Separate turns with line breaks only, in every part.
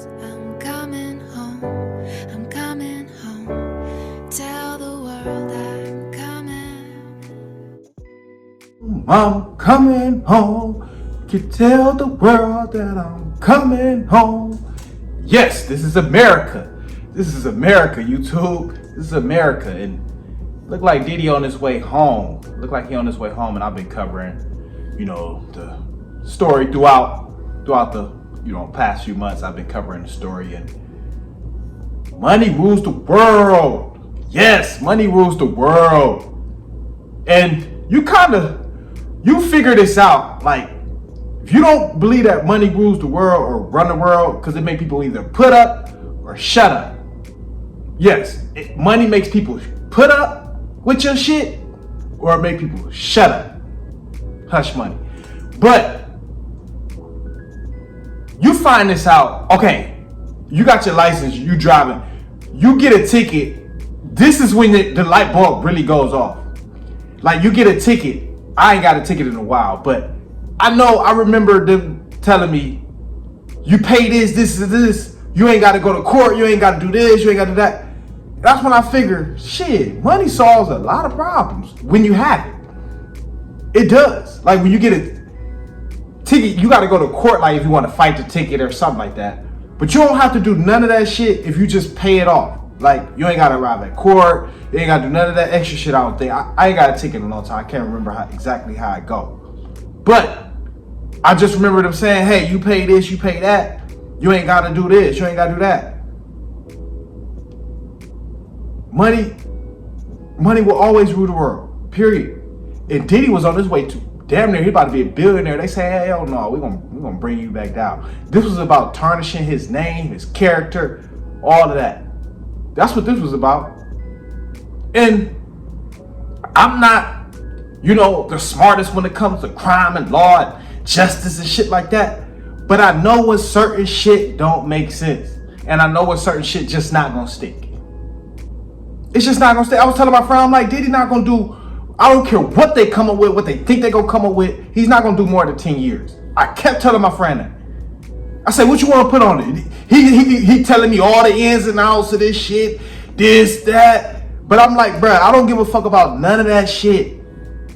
I'm coming home, I'm coming home. Tell the world I'm coming.
I'm coming home. Can tell the world that I'm coming home. Yes, this is America. This is America, YouTube. This is America. And look like Diddy on his way home. Look like he on his way home, and I've been covering, the story throughout the, past few months. I've been covering the story, and money rules the world. Yes, money rules the world. And you figure this out. Like, if you don't believe that money rules the world or run the world, because it makes people either put up or shut up. Yes, money makes people put up with your shit, or it makes people shut up. Hush money. But you find this out, okay, you got your license, you driving, you get a ticket. This is when the light bulb really goes off. Like, you get a ticket. I ain't got a ticket in a while, but I remember them telling me, you pay this, you ain't got to go to court, you ain't got to do this, you ain't got to do that. That's when I figure, shit, money solves a lot of problems when you have it. It does. Like, when you get a ticket, you got to go to court, like if you want to fight the ticket or something like that. But you don't have to do none of that shit if you just pay it off. Like, you ain't got to arrive at court, you ain't got to do none of that extra shit. I don't think. I ain't got a ticket in a long time. I can't remember exactly how it go. But I just remember them saying, hey, you pay this, you pay that. You ain't got to do this, you ain't got to do that. Money will always rule the world, period. And Diddy was on his way to, damn near, he about to be a billionaire. They say, hey, hell no, we're gonna bring you back down. This was about tarnishing his name, his character, all of that. That's what this was about. And I'm not, the smartest when it comes to crime and law and justice and shit like that. But I know when certain shit don't make sense. And I know when certain shit just not gonna stick. It's just not gonna stick. I was telling my friend, I'm like, Diddy not gonna do, I don't care what they come up with, what they think they gonna come up with. He's not gonna do more than 10 years. I kept telling my friend that. I said, what you want to put on it? He telling me all the ins and outs of this shit, this, that. But I'm like, bruh, I don't give a fuck about none of that shit.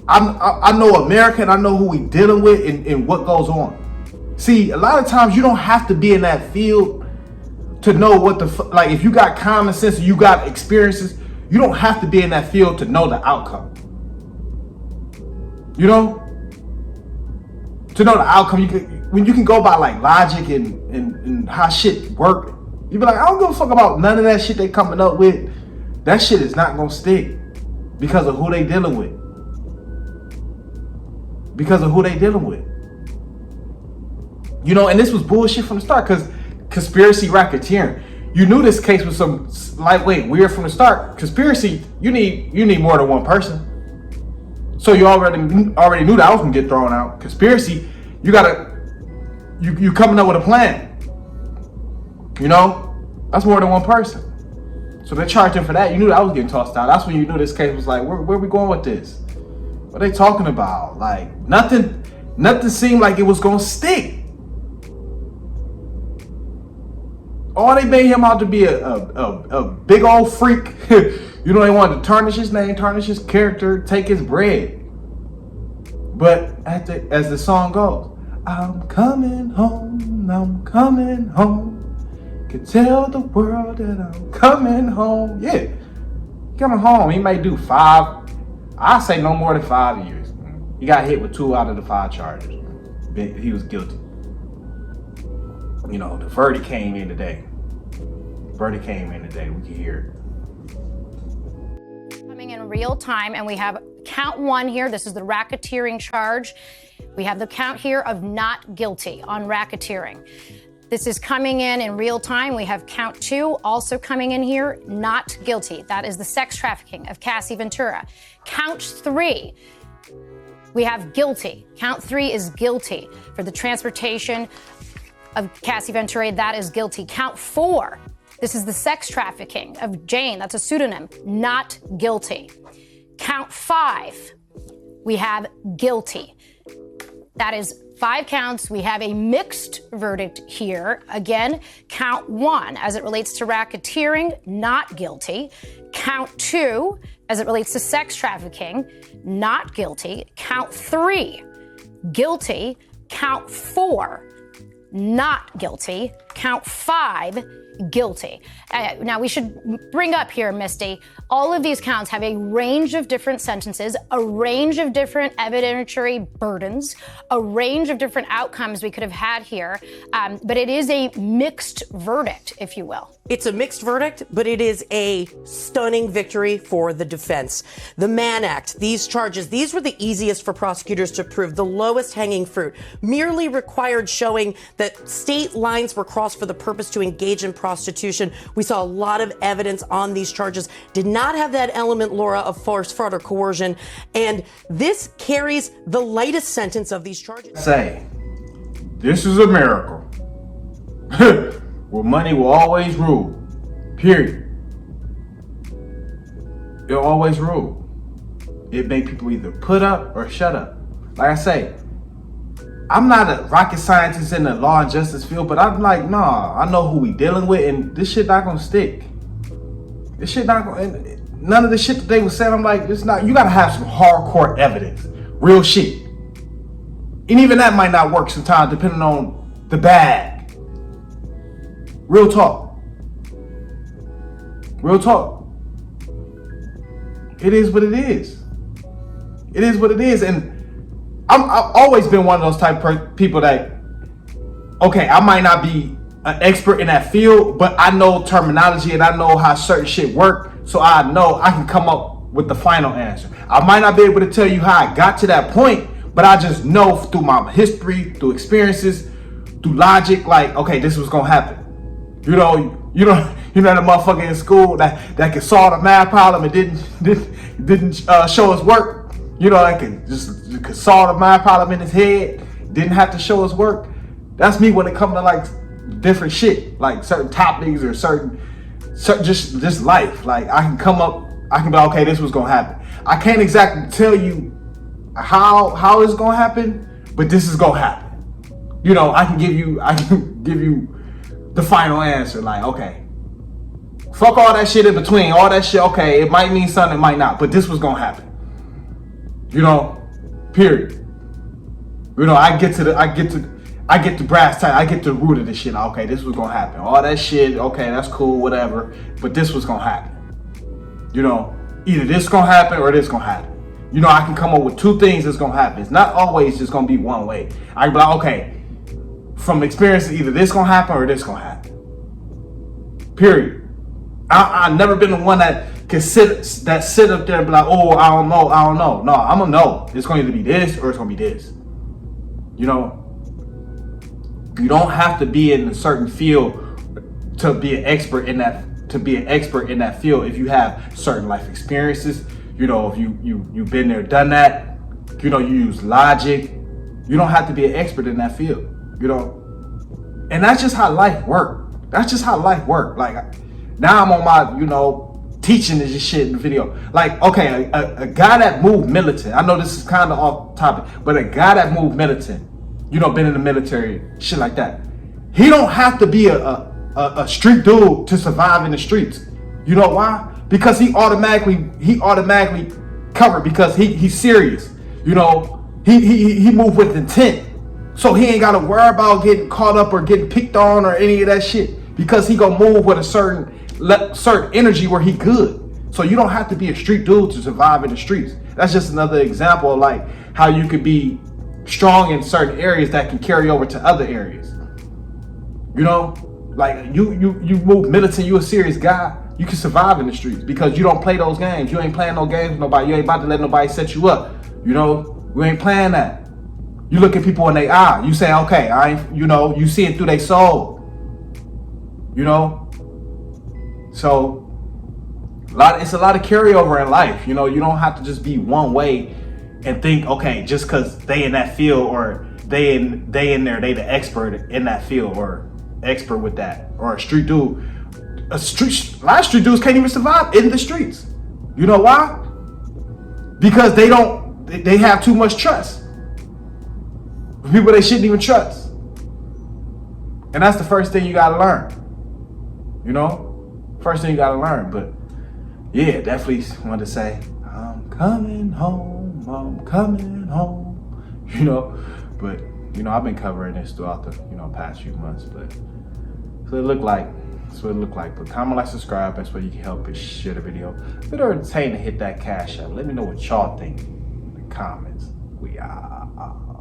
I know America, and I know who we dealing with and what goes on. See, a lot of times you don't have to be in that field to know what like, if you got common sense or you got experiences, you don't have to be in that field to know the outcome. To know the outcome, when you can go by like logic and how shit work, you be like, I don't give a fuck about none of that shit they coming up with. That shit is not gonna stick because of who they dealing with. And this was bullshit from the start, because conspiracy racketeering. You knew this case was some lightweight weird from the start. Conspiracy, you need more than one person. So you already knew that I was gonna get thrown out. Conspiracy, you coming up with a plan. That's more than one person. So they charged him for that. You knew that I was getting tossed out. That's when you knew this case was like, where are we going with this? What are they talking about? Like, nothing seemed like it was gonna stick. Oh, they made him out to be a big old freak. They wanted to tarnish his name, tarnish his character, take his bread. But as the song goes, I'm coming home, can tell the world that I'm coming home. Yeah, coming home. He may do 5, I say no more than 5 years. He got hit with 2 out of the 5 charges. He was guilty. The verdict came in today. We can hear it.
Coming in real time, and we have count 1 here. This is the racketeering charge. We have the count here of not guilty on racketeering. This is coming in real time. We have count 2 also coming in here, not guilty. That is the sex trafficking of Cassie Ventura. Count 3, we have guilty. Count 3 is guilty for the transportation of Cassie Ventura. That is guilty. Count 4, this is the sex trafficking of Jane. That's a pseudonym. Not guilty. Count 5, we have guilty. That is 5 counts. We have a mixed verdict here. Again, count 1 as it relates to racketeering, not guilty. Count 2 as it relates to sex trafficking, not guilty. Count 3, guilty. Count 4, not guilty. Count 5, guilty. Now we should bring up here, Misty, all of these counts have a range of different sentences, a range of different evidentiary burdens, a range of different outcomes we could have had here, but it is a mixed verdict, if you will.
It's a mixed verdict, but it is a stunning victory for the defense. The Mann Act, these charges, these were the easiest for prosecutors to prove, the lowest hanging fruit, merely required showing that state lines were crossed for the purpose to engage in prostitution. We saw a lot of evidence on these charges, did not have that element, Laura, of force, fraud, or coercion, and this carries the lightest sentence of these charges.
Say, this is a miracle. Where money will always rule. Period. It'll always rule. It make people either put up or shut up. Like I say, I'm not a rocket scientist in the law and justice field, but I'm like, nah, I know who we dealing with, and this shit not gonna stick. This shit not gonna, and none of the shit that they was saying, I'm like, it's not, you gotta have some hardcore evidence. Real shit. And even that might not work sometimes, depending on the bag. Real talk. Real talk. It is what it is. It is what it is. And I've always been one of those type of people that, okay, I might not be an expert in that field, but I know terminology and I know how certain shit work. So I know I can come up with the final answer. I might not be able to tell you how I got to that point, but I just know through my history, through experiences, through logic, like, okay, this was gonna happen. You know the motherfucker in school that can solve a math problem and didn't show us work. You know, that could solve a math problem in his head, didn't have to show us work. That's me when it comes to like different shit, like certain topics or certain just life. Like I can be like, okay, this was gonna happen. I can't exactly tell you how it's gonna happen, but this is gonna happen. You know, I can give you the final answer, like, okay, fuck all that shit in between, all that shit, okay, it might mean something, it might not, but this was gonna happen. You know, period. You know, I get the brass tacks, I get the root of this shit. Okay, this was gonna happen. All that shit, okay, that's cool, whatever, but this was gonna happen. You know, either this gonna happen or this gonna happen. You know, I can come up with 2 things that's gonna happen. It's not always just gonna be one way. I can be like, okay, from experience, either this gonna happen or this gonna happen. Period. I've never been the one that can sit up there and be like, oh, I don't know. No, I'm gonna know. It's gonna either be this or it's gonna be this. You know, you don't have to be in a certain field to be an expert in that. To be an expert in that field, if you have certain life experiences, you know, if you've been there, done that, you know, you use logic. You don't have to be an expert in that field. You know, and that's just how life works. Like now I'm on my, you know, teaching this shit in the video. Like, okay, a guy that moved militant. I know this is kind of off topic, but a guy that moved militant, you know, been in the military, shit like that. He don't have to be a street dude to survive in the streets. You know why? Because he automatically covered because he's serious. You know, he moved with intent. So he ain't gotta worry about getting caught up or getting picked on or any of that shit, because he gonna move with a certain energy where he good. So you don't have to be a street dude to survive in the streets. That's just another example of like how you could be strong in certain areas that can carry over to other areas. You know, like you move militant, you a serious guy, you can survive in the streets because you don't play those games. You ain't playing no games with nobody. You ain't about to let nobody set you up. You know, we ain't playing that. You look at people in their eye. You say, okay, you know, you see it through their soul. You know? So, it's a lot of carryover in life. You know, you don't have to just be one way and think, okay, just because they in that field or they in there, they the expert in that field or expert with that. Or a street dude. A lot of street dudes can't even survive in the streets. You know why? Because they have too much trust. for people they shouldn't even trust. And that's the first thing you gotta learn. You know? First thing you gotta learn. But yeah, definitely wanted to say, I'm coming home, I'm coming home. You know? But, you know, I've been covering this throughout the, you know, past few months. But so it looked like. That's what it looked like. But comment, like, subscribe. That's where you can help us share the video. Bit entertaining to hit that cash out. Let me know what y'all think in the comments. We are.